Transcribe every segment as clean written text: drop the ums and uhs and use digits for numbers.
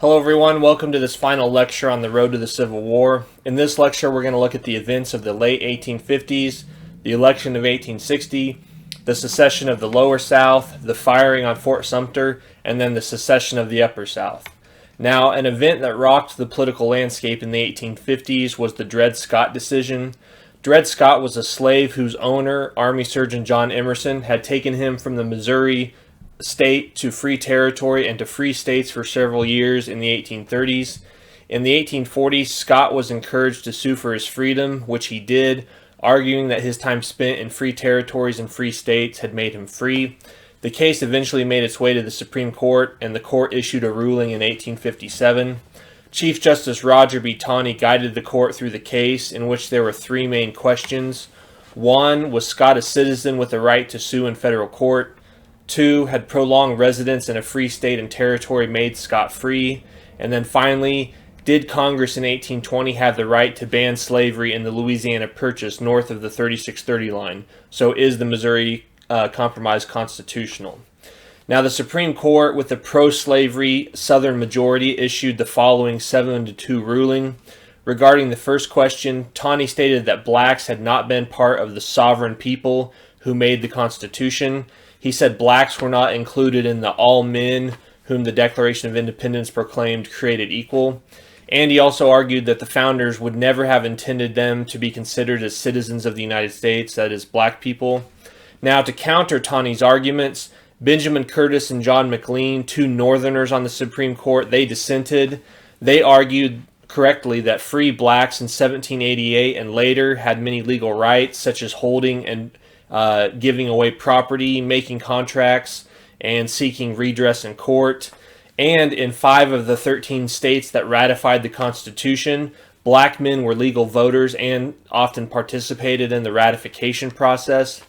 Hello everyone, welcome to this final lecture on the road to the Civil War. In this lecture we're going to look at the events of the late 1850s, the election of 1860, the secession of the Lower South, the firing on Fort Sumter, and then the secession of the Upper South. Now, an event that rocked the political landscape in the 1850s was the Dred Scott decision. Dred Scott was a slave whose owner, Army Surgeon John Emerson, had taken him from the Missouri state to free territory and to free states for several years in the 1830s. In the 1840s, Scott was encouraged to sue for his freedom, which he did, arguing that his time spent in free territories and free states had made him free. The case eventually made its way to the Supreme Court, and the court issued a ruling in 1857. Chief Justice Roger B. Taney guided the court through the case, in which there were three main questions. One, was Scott a citizen with the right to sue in federal court? 2, had prolonged residence in a free state and territory made Scott free? And then finally, did Congress in 1820 have the right to ban slavery in the Louisiana Purchase north of the 3630 line? So is the Missouri Compromise constitutional? Now, the Supreme Court, with the pro-slavery Southern majority, issued the following 7-2 ruling. Regarding the first question, Taney stated that blacks had not been part of the sovereign people who made the Constitution. He said blacks were not included in the all men whom the Declaration of Independence proclaimed created equal. And he also argued that the founders would never have intended them to be considered as citizens of the United States, that is, black people. Now, to counter Taney's arguments, Benjamin Curtis and John McLean, two Northerners on the Supreme Court, they dissented. They argued correctly that free blacks in 1788 and later had many legal rights, such as holding and giving away property, making contracts, and seeking redress in court. And in 5 of the 13 states that ratified the Constitution, black men were legal voters and often participated in the ratification process.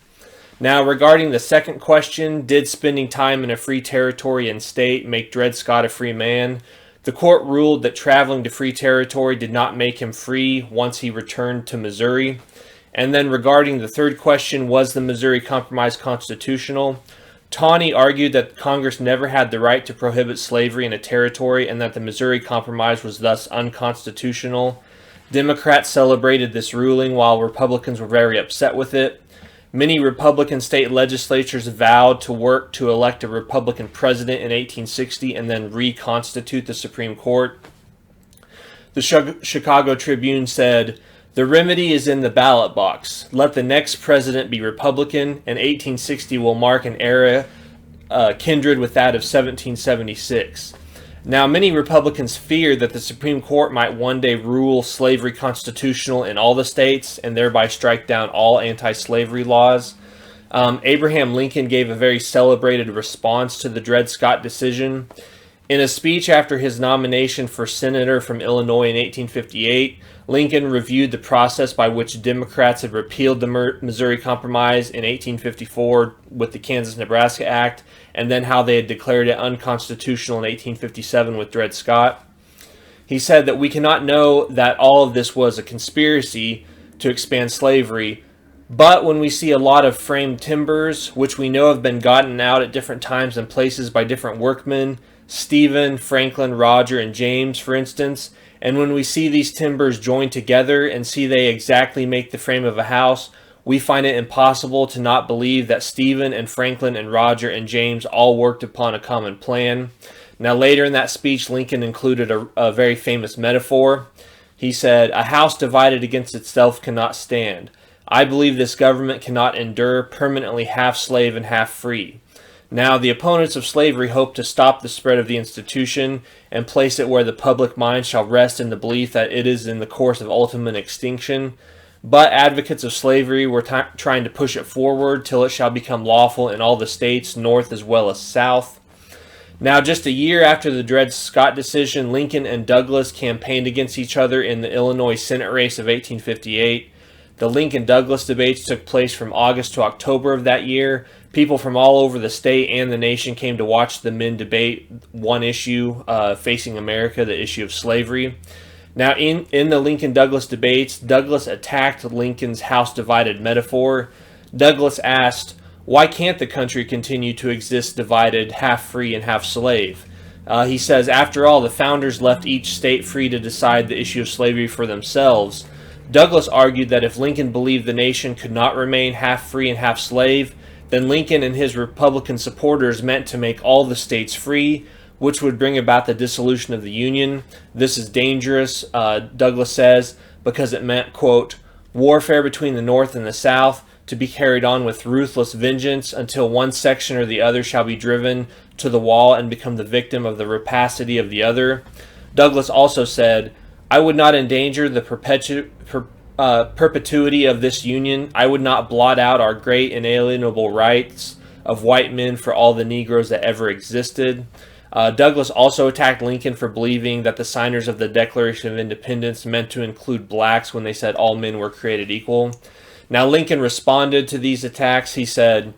Now, regarding the second question, did spending time in a free territory and state make Dred Scott a free man? The court ruled that traveling to free territory did not make him free once he returned to Missouri. And then regarding the third question, was the Missouri Compromise constitutional? Taney argued that Congress never had the right to prohibit slavery in a territory and that the Missouri Compromise was thus unconstitutional. Democrats celebrated this ruling while Republicans were very upset with it. Many Republican state legislatures vowed to work to elect a Republican president in 1860 and then reconstitute the Supreme Court. The Chicago Tribune said, "The remedy is in the ballot box. Let the next president be Republican, and 1860 will mark an era kindred with that of 1776. Now, many Republicans feared that the Supreme Court might one day rule slavery constitutional in all the states and thereby strike down all anti-slavery laws. Abraham Lincoln gave a very celebrated response to the Dred Scott decision. In a speech after his nomination for senator from Illinois in 1858, Lincoln reviewed the process by which Democrats had repealed the Missouri Compromise in 1854 with the Kansas-Nebraska Act, and then how they had declared it unconstitutional in 1857 with Dred Scott. He said that we cannot know that all of this was a conspiracy to expand slavery, but when we see a lot of framed timbers, which we know have been gotten out at different times and places by different workmen, Stephen, Franklin, Roger, and James, for instance, and when we see these timbers joined together and see they exactly make the frame of a house, we find it impossible to not believe that Stephen and Franklin and Roger and James all worked upon a common plan." Now, later in that speech, Lincoln included a very famous metaphor. He said, "A house divided against itself cannot stand. I believe this government cannot endure, permanently half slave and half free." Now, the opponents of slavery hope to stop the spread of the institution and place it where the public mind shall rest in the belief that it is in the course of ultimate extinction. But advocates of slavery were trying to push it forward till it shall become lawful in all the states, north as well as south. Now, just a year after the Dred Scott decision, Lincoln and Douglas campaigned against each other in the Illinois Senate race of 1858. The Lincoln-Douglas debates took place from August to October of that year. People from all over the state and the nation came to watch the men debate one issue facing America, the issue of slavery. Now, in the Lincoln-Douglas debates, Douglas attacked Lincoln's house divided metaphor. Douglas asked, "Why can't the country continue to exist divided, half free and half slave? He says, after all, the founders left each state free to decide the issue of slavery for themselves. Douglas argued that if Lincoln believed the nation could not remain half free and half slave, then Lincoln and his Republican supporters meant to make all the states free, which would bring about the dissolution of the Union. This is dangerous, Douglas says, because it meant, quote, warfare between the North and the South, to be carried on with ruthless vengeance until one section or the other shall be driven to the wall and become the victim of the rapacity of the other. Douglas also said, I would not endanger the perpetuity of this Union. I would not blot out our great inalienable rights of white men for all the Negroes that ever existed. Douglas also attacked Lincoln for believing that the signers of the Declaration of Independence meant to include blacks when they said all men were created equal. Now Lincoln responded to these attacks. He said,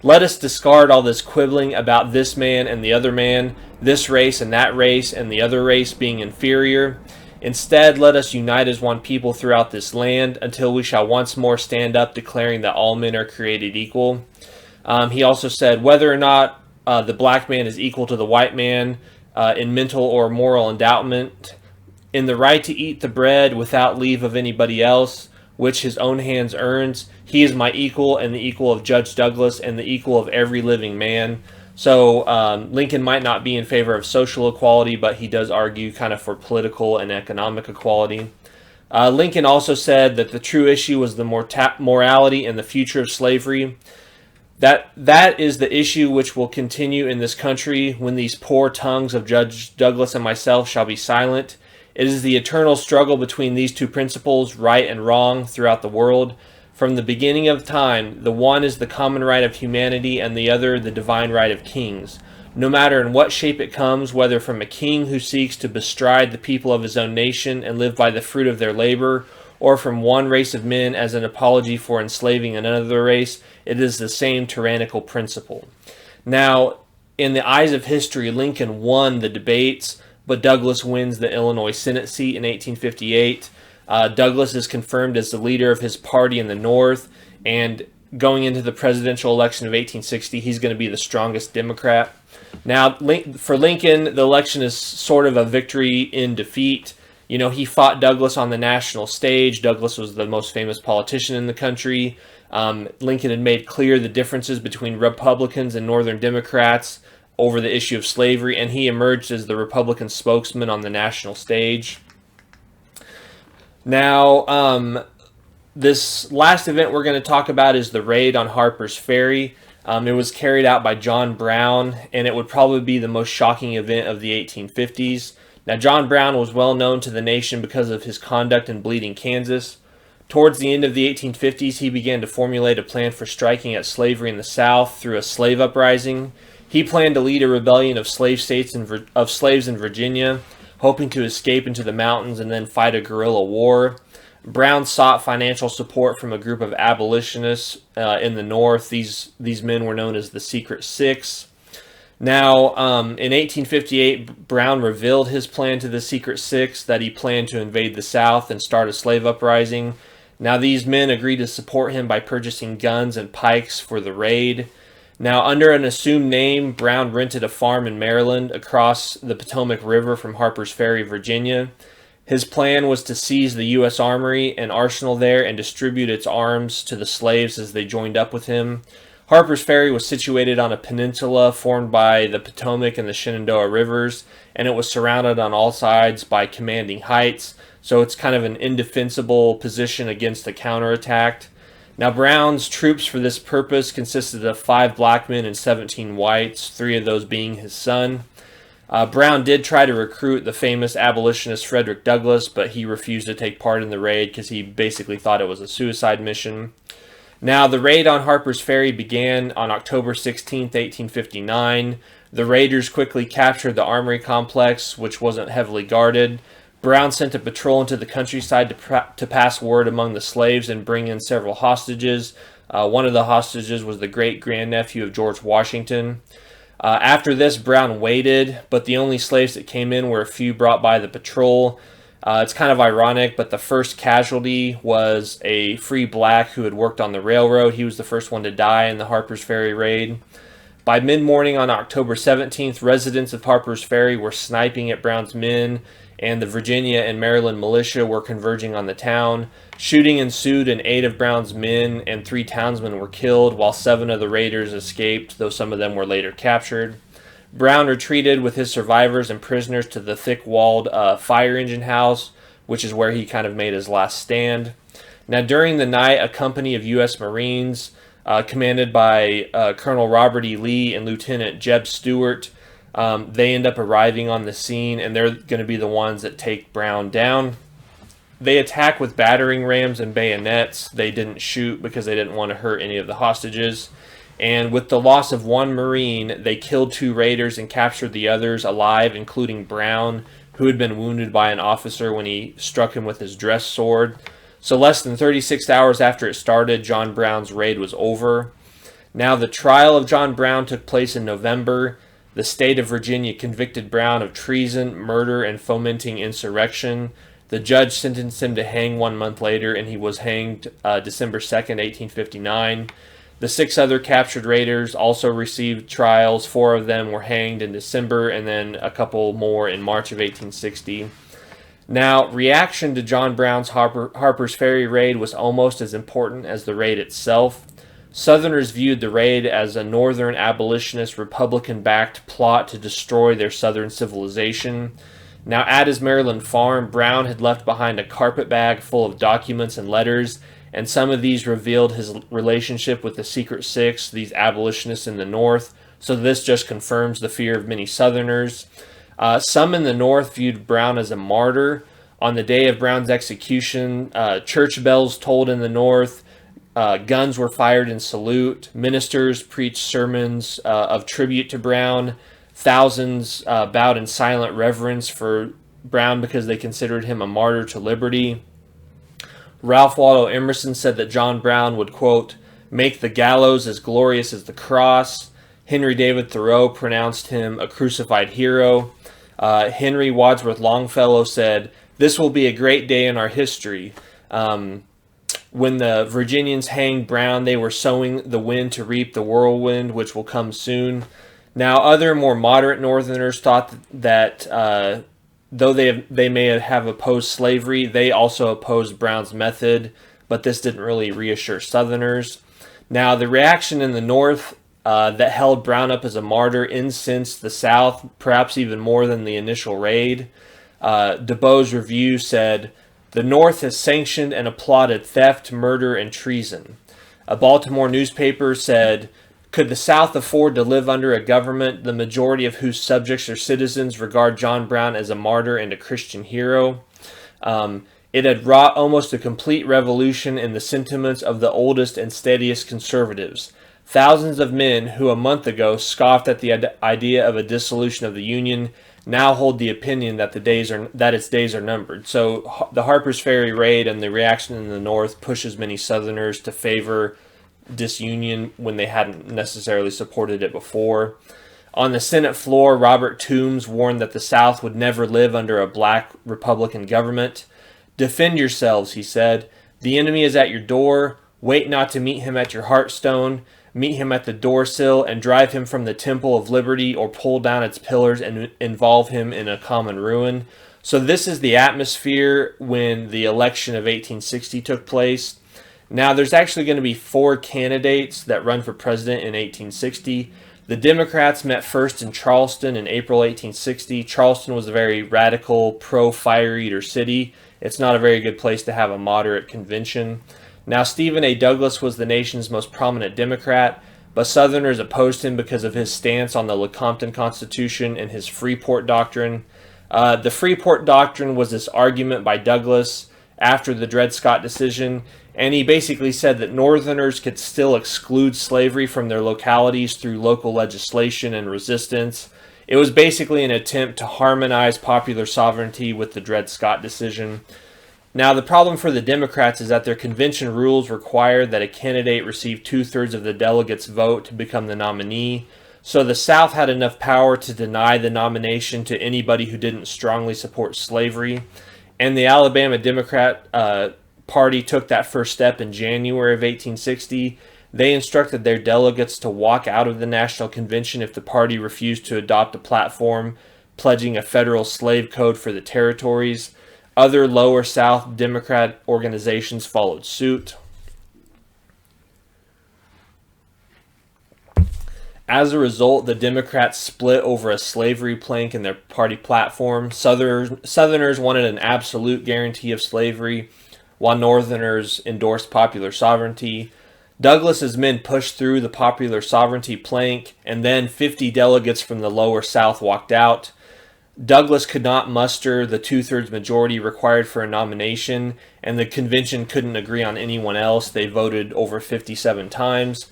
let us discard all this quibbling about this man and the other man, this race and that race and the other race being inferior. Instead, let us unite as one people throughout this land until we shall once more stand up declaring that all men are created equal. He also said, whether or not the black man is equal to the white man in mental or moral endowment, in the right to eat the bread without leave of anybody else, which his own hands earns, he is my equal and the equal of Judge Douglas and the equal of every living man. So Lincoln might not be in favor of social equality, but he does argue kind of for political and economic equality. Lincoln also said that the true issue was the morality and the future of slavery. That is the issue which will continue in this country when these poor tongues of Judge Douglas and myself shall be silent. It is the eternal struggle between these two principles, right and wrong, throughout the world. From the beginning of time, the one is the common right of humanity and the other the divine right of kings. No matter in what shape it comes, whether from a king who seeks to bestride the people of his own nation and live by the fruit of their labor, or from one race of men as an apology for enslaving another race, it is the same tyrannical principle. Now, in the eyes of history, Lincoln won the debates, but Douglas wins the Illinois Senate seat in 1858. Douglas is confirmed as the leader of his party in the North, and going into the presidential election of 1860, he's going to be the strongest Democrat. Now, for Lincoln, the election is sort of a victory in defeat. You know, he fought Douglas on the national stage. Douglas was the most famous politician in the country. Lincoln had made clear the differences between Republicans and Northern Democrats over the issue of slavery, and he emerged as the Republican spokesman on the national stage. Now, this last event we're going to talk about is the raid on Harpers Ferry. It was carried out by John Brown, and it would probably be the most shocking event of the 1850s. Now, John Brown was well known to the nation because of his conduct in Bleeding, Kansas. Towards the end of the 1850s, he began to formulate a plan for striking at slavery in the South through a slave uprising. He planned to lead a rebellion of slaves in Virginia, hoping to escape into the mountains and then fight a guerrilla war. Brown sought financial support from a group of abolitionists in the North. These men were known as the Secret Six. Now, in 1858, Brown revealed his plan to the Secret Six that he planned to invade the South and start a slave uprising. Now, these men agreed to support him by purchasing guns and pikes for the raid. Now, under an assumed name, Brown rented a farm in Maryland across the Potomac River from Harpers Ferry, Virginia. His plan was to seize the U.S. Armory and arsenal there and distribute its arms to the slaves as they joined up with him. Harpers Ferry was situated on a peninsula formed by the Potomac and the Shenandoah rivers, and it was surrounded on all sides by commanding heights, so it's kind of an indefensible position against a counterattack. Now, Brown's troops for this purpose consisted of 5 black men and 17 whites, 3 of those being his son. Brown did try to recruit the famous abolitionist Frederick Douglass, but he refused to take part in the raid because he basically thought it was a suicide mission. Now, the raid on Harpers Ferry began on October 16, 1859. The raiders quickly captured the armory complex, which wasn't heavily guarded. Brown sent a patrol into the countryside to pass word among the slaves and bring in several hostages. One of the hostages was the great-grandnephew of George Washington. After this, Brown waited, but the only slaves that came in were a few brought by the patrol. It's kind of ironic, but the first casualty was a free black who had worked on the railroad. He was the first one to die in the Harpers Ferry raid. By mid-morning on October 17th, residents of Harpers Ferry were sniping at Brown's men, and the Virginia and Maryland militia were converging on the town. Shooting ensued, and 8 of Brown's men and 3 townsmen were killed, while 7 of the raiders escaped, though some of them were later captured. Brown retreated with his survivors and prisoners to the thick-walled fire engine house, which is where he kind of made his last stand. Now, during the night, a company of U.S. Marines, commanded by Colonel Robert E. Lee and Lieutenant Jeb Stewart, they end up arriving on the scene, and they're going to be the ones that take Brown down. They attack with battering rams and bayonets. They didn't shoot because they didn't want to hurt any of the hostages. And with the loss of 1 Marine, they killed 2 raiders and captured the others alive, including Brown, who had been wounded by an officer when he struck him with his dress sword. So less than 36 hours after it started, John Brown's raid was over. Now, the trial of John Brown took place in November. The state of Virginia convicted Brown of treason, murder, and fomenting insurrection. The judge sentenced him to hang 1 month later, and he was hanged December 2nd, 1859. The 6 other captured raiders also received trials. 4 of them were hanged in December, and then a couple more in March of 1860. Now, reaction to John Brown's Harpers Ferry raid was almost as important as the raid itself. Southerners viewed the raid as a Northern abolitionist, Republican-backed plot to destroy their Southern civilization. Now, at his Maryland farm, Brown had left behind a carpet bag full of documents and letters, and some of these revealed his relationship with the Secret Six, these abolitionists in the North, so this just confirms the fear of many Southerners. Some in the North viewed Brown as a martyr. On the day of Brown's execution, church bells tolled in the North, guns were fired in salute, ministers preached sermons of tribute to Brown, thousands bowed in silent reverence for Brown because they considered him a martyr to liberty. Ralph Waldo Emerson said that John Brown would, quote, make the gallows as glorious as the cross. Henry David Thoreau pronounced him a crucified hero. Henry Wadsworth Longfellow said, this will be a great day in our history. When the Virginians hanged Brown, they were sowing the wind to reap the whirlwind, which will come soon. Now, other more moderate Northerners thought that though they may have opposed slavery, they also opposed Brown's method, but this didn't really reassure Southerners. Now, the reaction in the North that held Brown up as a martyr incensed the South, perhaps even more than the initial raid. DeBow's review said, the North has sanctioned and applauded theft, murder, and treason. A Baltimore newspaper said, could the South afford to live under a government the majority of whose subjects or citizens regard John Brown as a martyr and a Christian hero? It had wrought almost a complete revolution in the sentiments of the oldest and steadiest conservatives. Thousands of men who a month ago scoffed at the idea of a dissolution of the Union now hold the opinion that its days are numbered. So the Harpers Ferry raid and the reaction in the North pushes many Southerners to favor disunion when they hadn't necessarily supported it before. On the Senate floor, Robert Toombs warned that the South would never live under a black Republican government. Defend yourselves, he said. The enemy is at your door. Wait not to meet him at your hearthstone. Meet him at the doorsill and drive him from the Temple of Liberty, or pull down its pillars and involve him in a common ruin. So this is the atmosphere when the election of 1860 took place. Now, there's actually going to be 4 candidates that run for president in 1860. The Democrats met first in Charleston in April 1860. Charleston was a very radical, pro-fire eater city. It's not a very good place to have a moderate convention. Now, Stephen A. Douglas was the nation's most prominent Democrat, but Southerners opposed him because of his stance on the Lecompton Constitution and his Freeport Doctrine. The Freeport Doctrine was this argument by Douglas after the Dred Scott decision, and he basically said that Northerners could still exclude slavery from their localities through local legislation and resistance. It was basically an attempt to harmonize popular sovereignty with the Dred Scott decision. Now, the problem for the Democrats is that their convention rules required that a candidate receive 2/3 of the delegates' vote to become the nominee. So the South had enough power to deny the nomination to anybody who didn't strongly support slavery. And the Alabama Democrat Party took that first step in January of 1860. They instructed their delegates to walk out of the National Convention if the party refused to adopt a platform pledging a federal slave code for the territories. Other Lower South Democrat organizations followed suit. As a result, the Democrats split over a slavery plank in their party platform. Southerners wanted an absolute guarantee of slavery, while Northerners endorsed popular sovereignty. Douglas's men pushed through the popular sovereignty plank, and then 50 delegates from the Lower South walked out. Douglas could not muster the two-thirds majority required for a nomination, and the convention couldn't agree on anyone else. They voted over 57 times.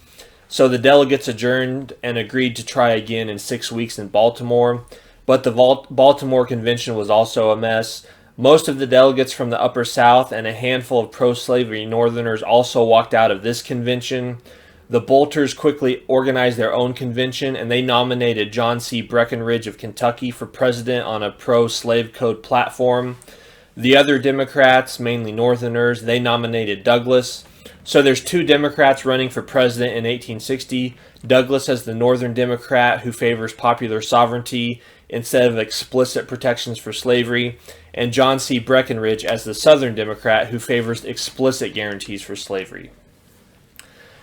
So the delegates adjourned and agreed to try again in 6 weeks in Baltimore. But the Baltimore convention was also a mess. Most of the delegates from the Upper South and a handful of pro-slavery Northerners also walked out of this convention. The Bolters quickly organized their own convention, and they nominated John C. Breckinridge of Kentucky for president on a pro-slave code platform. The other Democrats, mainly Northerners, they nominated Douglas. So there's two Democrats running for president in 1860. Douglas as the Northern Democrat who favors popular sovereignty instead of explicit protections for slavery, and John C. Breckinridge as the Southern Democrat who favors explicit guarantees for slavery.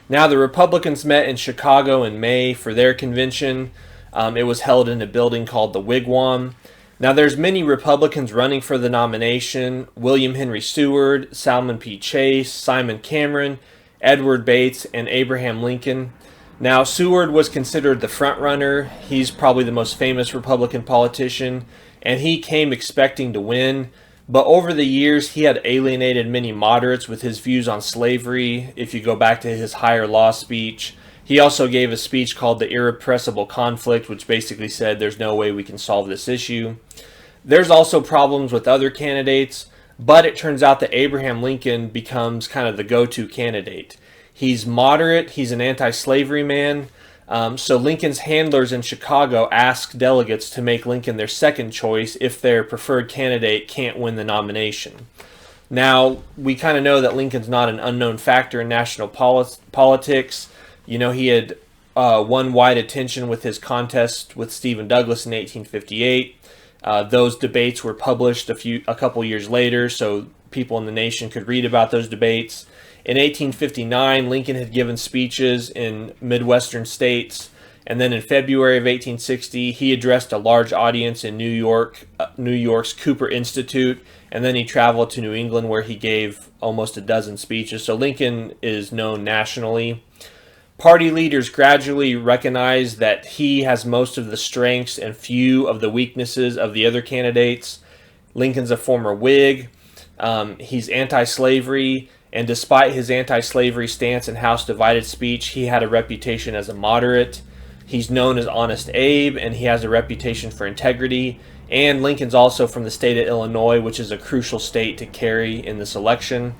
Now, the Republicans met in Chicago in May for their convention. It was held in a building called the Wigwam. Now, there's many Republicans running for the nomination: William Henry Seward, Salmon P. Chase, Simon Cameron, Edward Bates, and Abraham Lincoln. Now, Seward was considered the front-runner. He's probably the most famous Republican politician, and he came expecting to win. But over the years, he had alienated many moderates with his views on slavery. If you go back to his higher law speech, he also gave a speech called the Irrepressible Conflict, which basically said there's no way we can solve this issue. There's also problems with other candidates, but it turns out that Abraham Lincoln becomes kind of the go-to candidate. He's moderate, he's an anti-slavery man. So Lincoln's handlers in Chicago asked delegates to make Lincoln their second choice if their preferred candidate can't win the nomination. Now, we kind of know that Lincoln's not an unknown factor in national politics. You know, he had won wide attention with his contest with Stephen Douglas in 1858. Those debates were published a couple years later, so people in the nation could read about those debates. In 1859, Lincoln had given speeches in Midwestern states, and then in February of 1860, he addressed a large audience in New York's Cooper Institute, and then he traveled to New England where he gave almost a dozen speeches. So Lincoln is known nationally. Party leaders gradually recognize that he has most of the strengths and few of the weaknesses of the other candidates. Lincoln's a former Whig. He's anti-slavery. And despite his anti-slavery stance and House divided speech, he had a reputation as a moderate. He's known as Honest Abe, and he has a reputation for integrity. And Lincoln's also from the state of Illinois, which is a crucial state to carry in this election.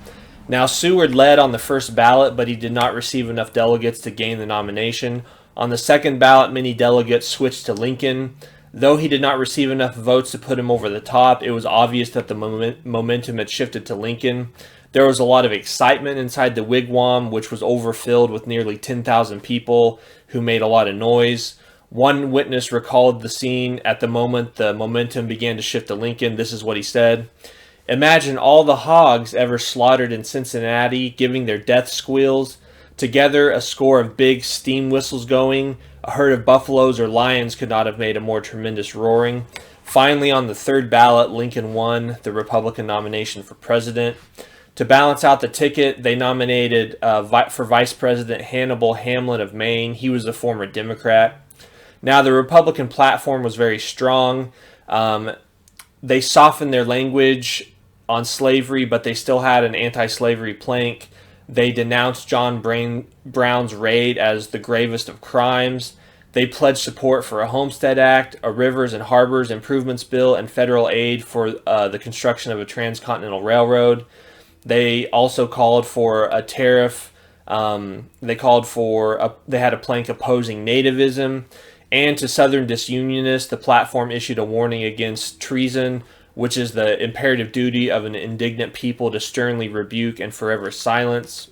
Now, Seward led on the first ballot, but he did not receive enough delegates to gain the nomination. On the second ballot, many delegates switched to Lincoln. Though he did not receive enough votes to put him over the top, it was obvious that the momentum had shifted to Lincoln. There was a lot of excitement inside the Wigwam, which was overfilled with nearly 10,000 people who made a lot of noise. One witness recalled the scene at the moment the momentum began to shift to Lincoln. This is what he said: "Imagine all the hogs ever slaughtered in Cincinnati giving their death squeals. Together, a score of big steam whistles going. A herd of buffaloes or lions could not have made a more tremendous roaring." Finally, on the third ballot, Lincoln won the Republican nomination for president. To balance out the ticket, they nominated for vice president Hannibal Hamlin of Maine. He was a former Democrat. Now, the Republican platform was very strong. They softened their language on slavery, but they still had an anti-slavery plank. They denounced John Brown's raid as the gravest of crimes. They pledged support for a Homestead Act, a Rivers and Harbors Improvements Bill, and federal aid for the construction of a transcontinental railroad. They also called for a tariff. They had a plank opposing nativism. And to Southern disunionists, the platform issued a warning against treason, which is the imperative duty of an indignant people to sternly rebuke and forever silence.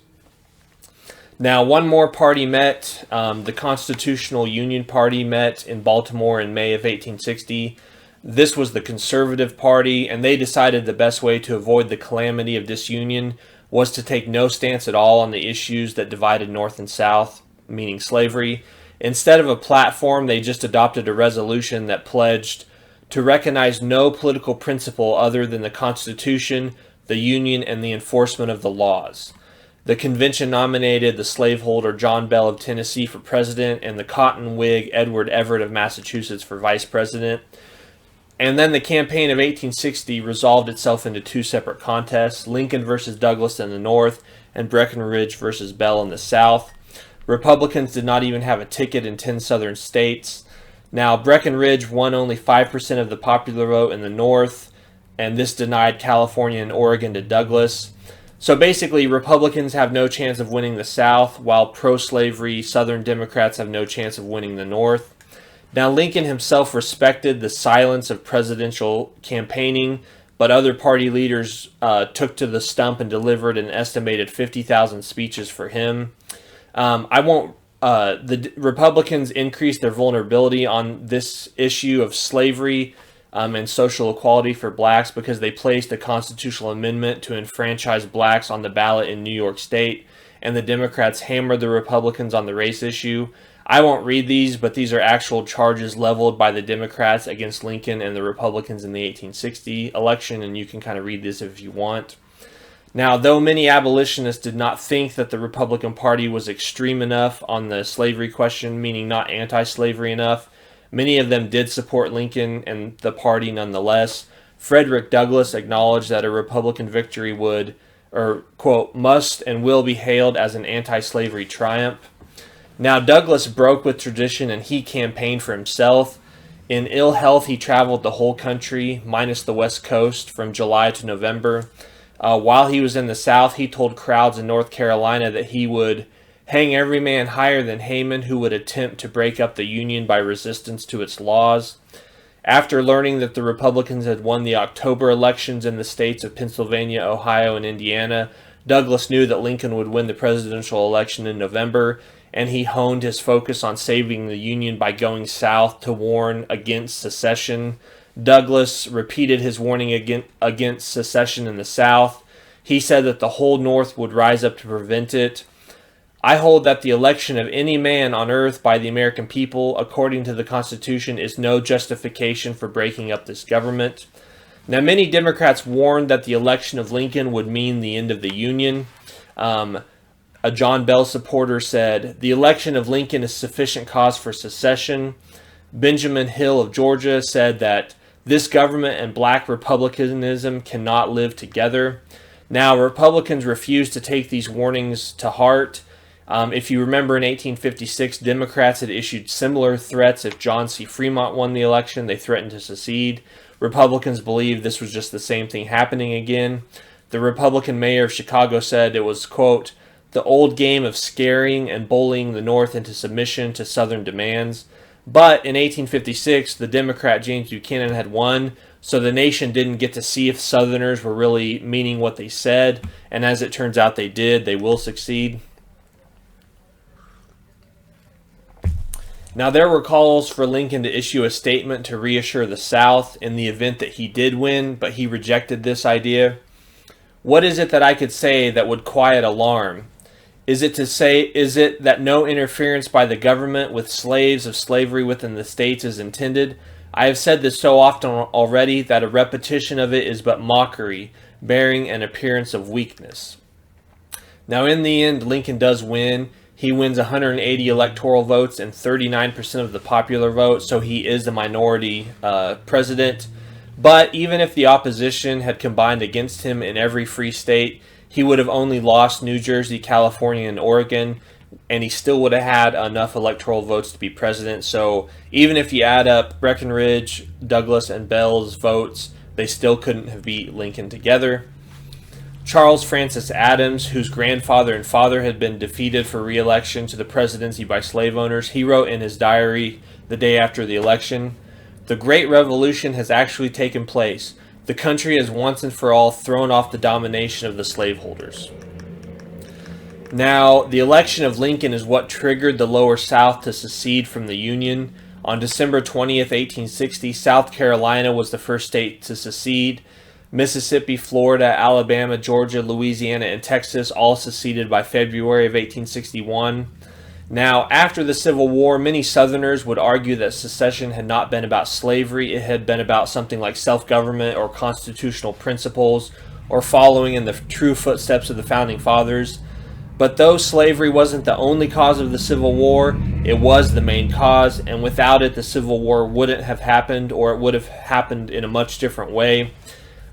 Now, one more party met. The Constitutional Union Party met in Baltimore in May of 1860. This was the Conservative Party, and they decided the best way to avoid the calamity of disunion was to take no stance at all on the issues that divided North and South, meaning slavery. Instead of a platform, they just adopted a resolution that pledged to recognize no political principle other than the Constitution, the Union, and the enforcement of the laws. The convention nominated the slaveholder John Bell of Tennessee for president and the Cotton Whig Edward Everett of Massachusetts for vice president. And then the campaign of 1860 resolved itself into two separate contests, Lincoln versus Douglas in the North and Breckinridge versus Bell in the South. Republicans did not even have a ticket in 10 southern states. Now, Breckinridge won only 5% of the popular vote in the North, and this denied California and Oregon to Douglas. So basically, Republicans have no chance of winning the South, while pro-slavery Southern Democrats have no chance of winning the North. Now, Lincoln himself respected the silence of presidential campaigning, but other party leaders took to the stump and delivered an estimated 50,000 speeches for him. The Republicans increased their vulnerability on this issue of slavery and social equality for blacks because they placed a constitutional amendment to enfranchise blacks on the ballot in New York State, and the Democrats hammered the Republicans on the race issue. I won't read these, but these are actual charges leveled by the Democrats against Lincoln and the Republicans in the 1860 election, and you can kind of read this if you want. Now, though many abolitionists did not think that the Republican Party was extreme enough on the slavery question, meaning not anti-slavery enough, many of them did support Lincoln and the party nonetheless. Frederick Douglass acknowledged that a Republican victory would, or quote, must and will be hailed as an anti-slavery triumph. Now, Douglass broke with tradition and he campaigned for himself. In ill health, he traveled the whole country, minus the West Coast, from July to November. While he was in the South, he told crowds in North Carolina that he would hang every man higher than Haman who would attempt to break up the Union by resistance to its laws. After learning that the Republicans had won the October elections in the states of Pennsylvania, Ohio, and Indiana, Douglass knew that Lincoln would win the presidential election in November, and he honed his focus on saving the Union by going south to warn against secession. Douglass repeated his warning against secession in the South. He said that the whole North would rise up to prevent it. I hold that the election of any man on earth by the American people, according to the Constitution, is no justification for breaking up this government. Now, many Democrats warned that the election of Lincoln would mean the end of the Union. A John Bell supporter said, "The election of Lincoln is sufficient cause for secession." Benjamin Hill of Georgia said that this government and black republicanism cannot live together. Now, Republicans refused to take these warnings to heart. If you remember, in 1856, Democrats had issued similar threats if John C. Fremont won the election. They threatened to secede. Republicans believed this was just the same thing happening again. The Republican mayor of Chicago said it was, quote, the old game of scaring and bullying the North into submission to Southern demands. But in 1856, the Democrat James Buchanan had won, so the nation didn't get to see if Southerners were really meaning what they said, and as it turns out they did. They will succeed. Now, there were calls for Lincoln to issue a statement to reassure the South in the event that he did win, but he rejected this idea. What is it that I could say that would quiet alarm? Is it that no interference by the government with slaves of slavery within the states is intended? I have said this so often already that a repetition of it is but mockery, bearing an appearance of weakness. Now, in the end, Lincoln does win. He wins 180 electoral votes and 39% of the popular vote, so he is the minority president. But even if the opposition had combined against him in every free state, he would have only lost New Jersey, California, and Oregon, and he still would have had enough electoral votes to be president. So even if you add up Breckinridge, Douglas, and Bell's votes, they still couldn't have beat Lincoln together. Charles Francis Adams, whose grandfather and father had been defeated for re-election to the presidency by slave owners, he wrote in his diary the day after the election, "The great revolution has actually taken place. The country has once and for all thrown off the domination of the slaveholders." Now, the election of Lincoln is what triggered the Lower South to secede from the Union. On December 20th, 1860, South Carolina was the first state to secede. Mississippi, Florida, Alabama, Georgia, Louisiana, and Texas all seceded by February of 1861. Now, after the Civil War, many Southerners would argue that secession had not been about slavery. It had been about something like self-government or constitutional principles, or following in the true footsteps of the Founding Fathers. But though slavery wasn't the only cause of the Civil War, it was the main cause, and without it, the Civil War wouldn't have happened, or it would have happened in a much different way.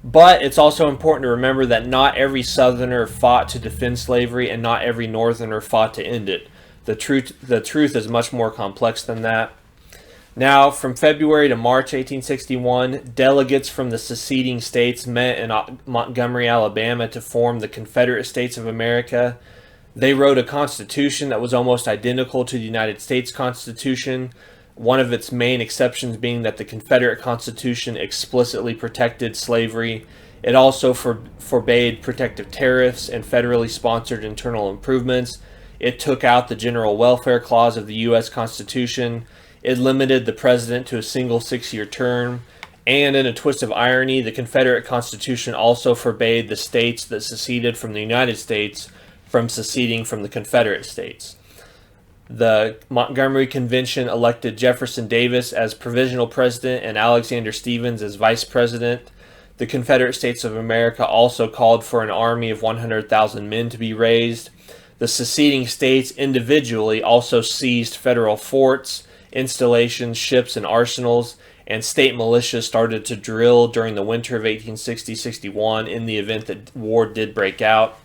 But it's also important to remember that not every Southerner fought to defend slavery, and not every Northerner fought to end it. The truth is much more complex than that. Now, from February to March 1861, delegates from the seceding states met in Montgomery, Alabama to form the Confederate States of America. They wrote a constitution that was almost identical to the United States Constitution, one of its main exceptions being that the Confederate Constitution explicitly protected slavery. It also forbade protective tariffs and federally sponsored internal improvements. It took out the general welfare clause of the U.S. Constitution. It limited the president to a single 6-year term. And in a twist of irony, the Confederate Constitution also forbade the states that seceded from the United States from seceding from the Confederate States. The Montgomery Convention elected Jefferson Davis as provisional president and Alexander Stephens as vice president. The Confederate States of America also called for an army of 100,000 men to be raised. The seceding states individually also seized federal forts, installations, ships, and arsenals, and state militias started to drill during the winter of 1860-61 in the event that war did break out.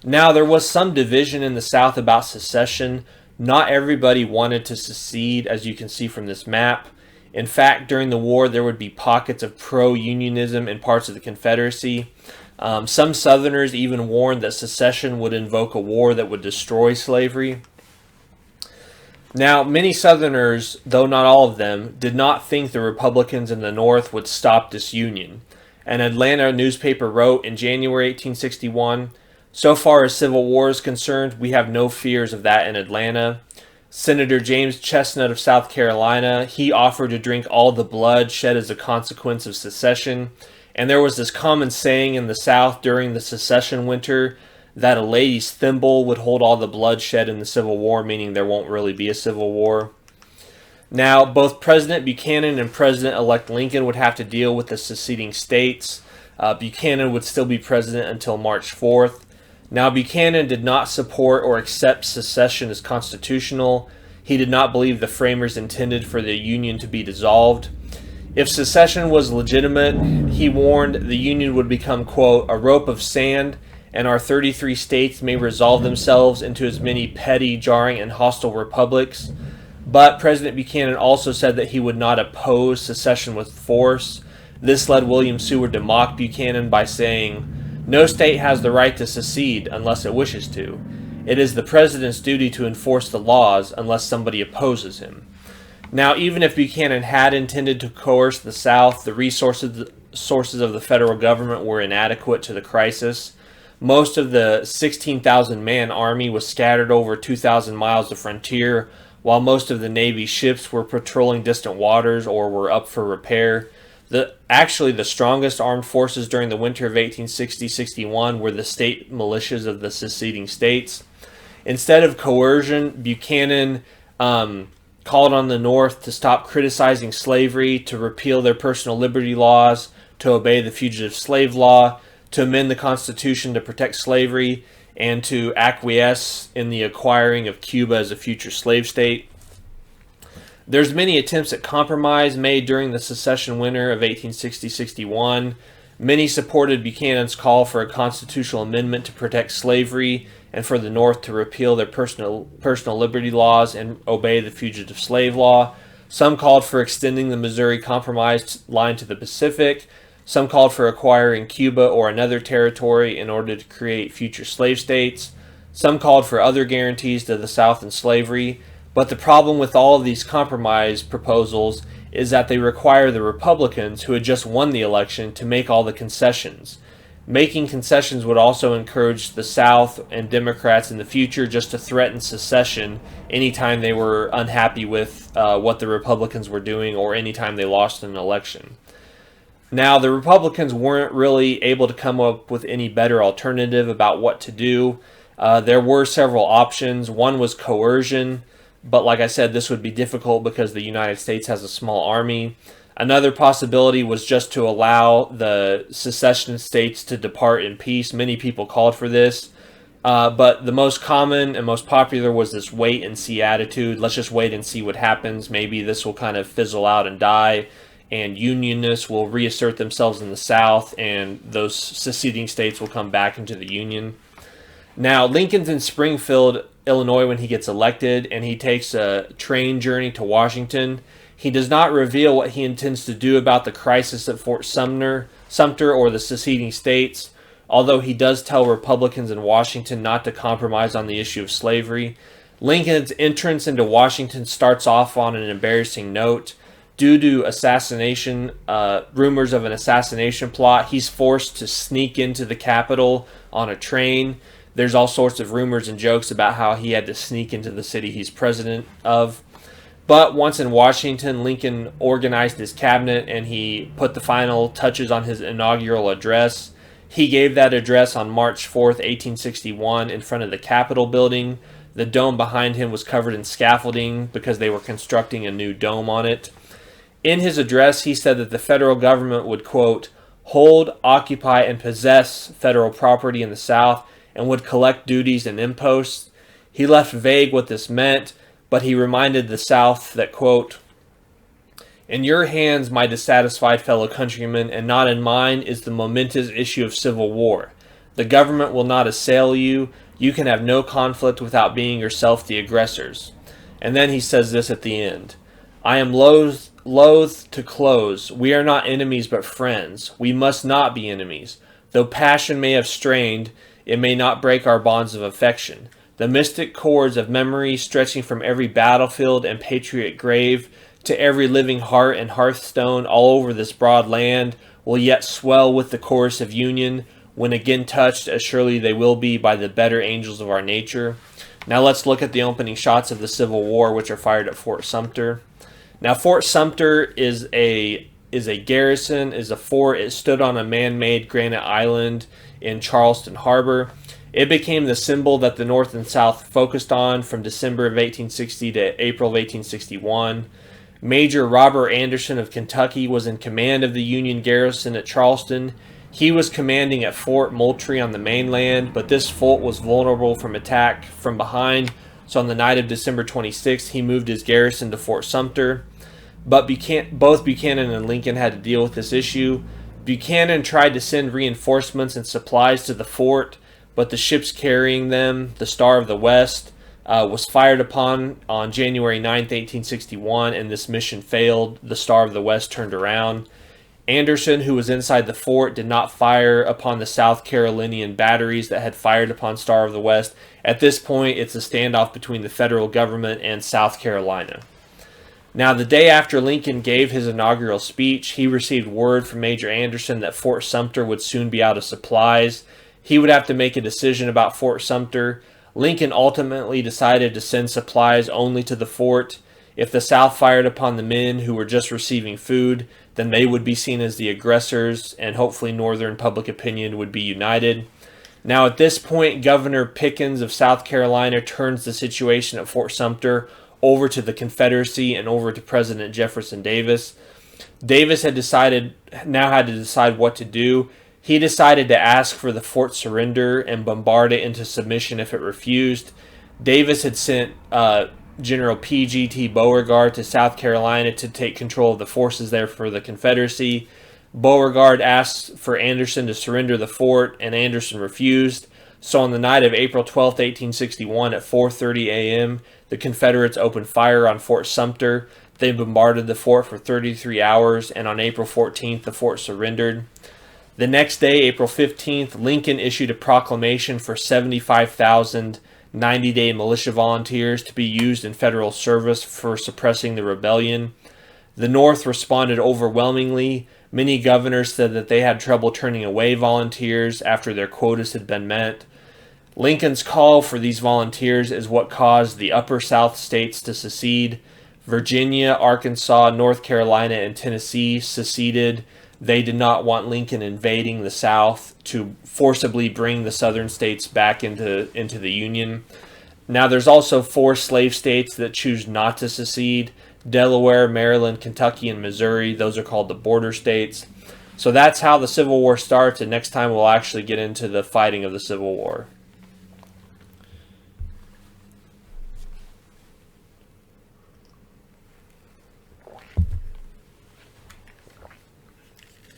Now, there was some division in the South about secession. Not everybody wanted to secede, as you can see from this map. In fact, during the war, there would be pockets of pro-unionism in parts of the Confederacy. Some Southerners even warned that secession would invoke a war that would destroy slavery. Now, many Southerners, though not all of them, did not think the Republicans in the North would stop disunion. An Atlanta newspaper wrote in January 1861, "So far as Civil War is concerned, we have no fears of that in Atlanta." Senator James Chestnut of South Carolina, he offered to drink all the blood shed as a consequence of secession. And there was this common saying in the South during the secession winter that a lady's thimble would hold all the blood shed in the Civil War, meaning there won't really be a Civil War. Now, both President Buchanan and President-elect Lincoln would have to deal with the seceding states. Buchanan would still be president until March 4th. Now, Buchanan did not support or accept secession as constitutional. He did not believe the framers intended for the Union to be dissolved. If secession was legitimate, he warned the Union would become, quote, a rope of sand, and our 33 states may resolve themselves into as many petty, jarring, and hostile republics. But President Buchanan also said that he would not oppose secession with force. This led William Seward to mock Buchanan by saying, "No state has the right to secede unless it wishes to. It is the president's duty to enforce the laws unless somebody opposes him." Now, even if Buchanan had intended to coerce the South, the sources of the federal government were inadequate to the crisis. Most of the 16,000-man army was scattered over 2,000 miles of frontier, while most of the Navy ships were patrolling distant waters or were up for repair. Actually, the strongest armed forces during the winter of 1860-61 were the state militias of the seceding states. Instead of coercion, Buchanan called on the North to stop criticizing slavery, to repeal their personal liberty laws, to obey the fugitive slave law, to amend the Constitution to protect slavery, and to acquiesce in the acquiring of Cuba as a future slave state. There's many attempts at compromise made during the secession winter of 1860-61. Many supported Buchanan's call for a constitutional amendment to protect slavery and for the North to repeal their personal liberty laws and obey the fugitive slave law. Some called for extending the Missouri Compromise line to the Pacific. Some called for acquiring Cuba or another territory in order to create future slave states. Some called for other guarantees to the South in slavery. But the problem with all of these compromise proposals is that they require the Republicans, who had just won the election, to make all the concessions. Making concessions would also encourage the South and Democrats in the future just to threaten secession anytime they were unhappy with what the Republicans were doing or anytime they lost an election. Now, the Republicans weren't really able to come up with any better alternative about what to do. There were several options. One was coercion, but like I said, this would be difficult because the United States has a small army. Another possibility was just to allow the secession states to depart in peace. Many people called for this, but the most common and most popular was this wait and see attitude. Let's just wait and see what happens. Maybe this will kind of fizzle out and die, and Unionists will reassert themselves in the South, and those seceding states will come back into the Union. Now, Lincoln's in Springfield, Illinois when he gets elected, and he takes a train journey to Washington. He does not reveal what he intends to do about the crisis at Fort Sumter or the seceding states, although he does tell Republicans in Washington not to compromise on the issue of slavery. Lincoln's entrance into Washington starts off on an embarrassing note. Due to assassination, rumors of an assassination plot, he's forced to sneak into the Capitol on a train. There's all sorts of rumors and jokes about how he had to sneak into the city he's president of. But once in Washington, Lincoln organized his cabinet and he put the final touches on his inaugural address. He gave that address on March 4th, 1861, in front of the Capitol building. The dome behind him was covered in scaffolding because they were constructing a new dome on it. In his address, he said that the federal government would, quote, hold, occupy, and possess federal property in the South and would collect duties and imposts. He left vague what this meant, but he reminded the South that, quote, in your hands, my dissatisfied fellow countrymen, and not in mine, is the momentous issue of civil war. The government will not assail you. You can have no conflict without being yourself the aggressors. And then he says this at the end. I am loath to close. We are not enemies but friends. We must not be enemies. Though passion may have strained, it may not break our bonds of affection. The mystic cords of memory stretching from every battlefield and patriot grave to every living heart and hearthstone all over this broad land will yet swell with the chorus of union when again touched, as surely they will be by the better angels of our nature. Now let's look at the opening shots of the Civil War, which are fired at Fort Sumter. Now Fort Sumter is a garrison, is a fort. It stood on a man-made granite island in Charleston Harbor. It became the symbol that the North and South focused on from December of 1860 to April of 1861. Major Robert Anderson of Kentucky was in command of the Union garrison at Charleston. He was commanding at Fort Moultrie on the mainland, but this fort was vulnerable from attack from behind, so on the night of December 26th, he moved his garrison to Fort Sumter. But both Buchanan and Lincoln had to deal with this issue. Buchanan tried to send reinforcements and supplies to the fort, but the ships carrying them, the Star of the West, was fired upon on January 9th, 1861, and this mission failed. The Star of the West turned around. Anderson, who was inside the fort, did not fire upon the South Carolinian batteries that had fired upon Star of the West. At this point, it's a standoff between the federal government and South Carolina. Now, the day after Lincoln gave his inaugural speech, he received word from Major Anderson that Fort Sumter would soon be out of supplies. He would have to make a decision about Fort Sumter. Lincoln ultimately decided to send supplies only to the fort. If the South fired upon the men who were just receiving food, then they would be seen as the aggressors, and hopefully Northern public opinion would be united. Now, at this point, Governor Pickens of South Carolina turns the situation at Fort Sumter over to the Confederacy and over to President Jefferson Davis. Davis had to decide what to do. He decided to ask for the fort surrender and bombard it into submission if it refused. Davis had sent General P.G.T. Beauregard to South Carolina to take control of the forces there for the Confederacy. Beauregard asked for Anderson to surrender the fort, and Anderson refused. So on the night of April 12, 1861, at 4:30 a.m., the Confederates opened fire on Fort Sumter. They bombarded the fort for 33 hours, and on April 14th, the fort surrendered. The next day, April 15th, Lincoln issued a proclamation for 75,000 90-day militia volunteers to be used in federal service for suppressing the rebellion. The North responded overwhelmingly. Many governors said that they had trouble turning away volunteers after their quotas had been met. Lincoln's call for these volunteers is what caused the upper South states to secede. Virginia, Arkansas, North Carolina, and Tennessee seceded. They did not want Lincoln invading the South to forcibly bring the southern states back into the Union. Now, there's also 4 slave states that choose not to secede: Delaware, Maryland, Kentucky, and Missouri. Those are called the border states. So that's how the Civil War starts, and next time we'll actually get into the fighting of the Civil War.